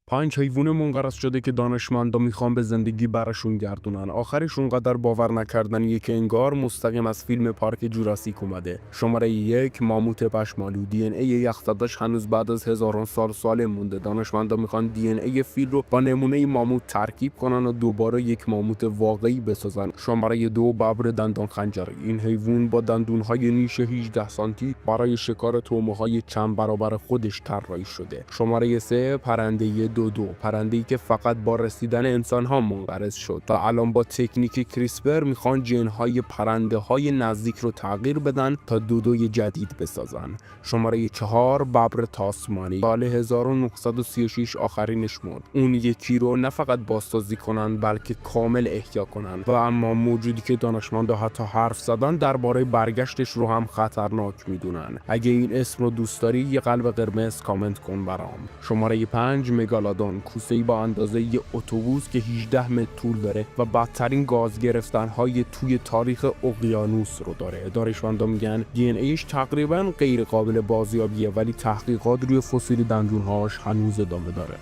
5 حیوان منقرض شده که دانشمندا میخوان به زندگی برشون گردونن. آخرش اونقدر باور نکردنیه که انگار مستقیم از فیلم پارک جوراسیک اومده. شماره 1 ماموت پشمالو. دی ان ای یخزده‌اش هنوز بعد از هزاران سال سالم مونده. دانشمندا میخوان دی ان ای فیل رو با نمونه ماموت ترکیب کنن و دوباره یک ماموت واقعی بسازن. شماره 2 ببر دندان خنجری. این حیوان با دندونهای نیش 18 سانتی برای شکار طعمه‌های چند برابر خودش طراحی شده. شماره 3 پرنده دودو. پرنده‌ای که فقط با رسیدن انسان‌ها منقرض شد و الان با تکنیک کریسپر میخوان ژن‌های پرنده‌های نزدیک رو تغییر بدن تا دودوی جدید بسازن. شماره 4 ببر تاسمانی. سال 1936 آخرینش مرد. اون یکی رو نه فقط بازسازی کنن بلکه کامل احیا کنن و اما موجودی که دانشمندا حتی حرف زدن درباره برگشتش رو هم خطرناک میدونن. اگه این اسم رو دوست داری یه قلب قرمز کامنت کن برام. شماره 5 مگالودون. کوسه‌ای با اندازه یه اتوبوس که 18 متر طول داره و بدترین گاز گرفتن‌های توی تاریخ اقیانوس رو داره. دانشمندا میگن دی ان ایش تقریباً غیر قابل بازیابیه ولی تحقیقات روی فسیل دندون‌هاش هنوز ادامه داره.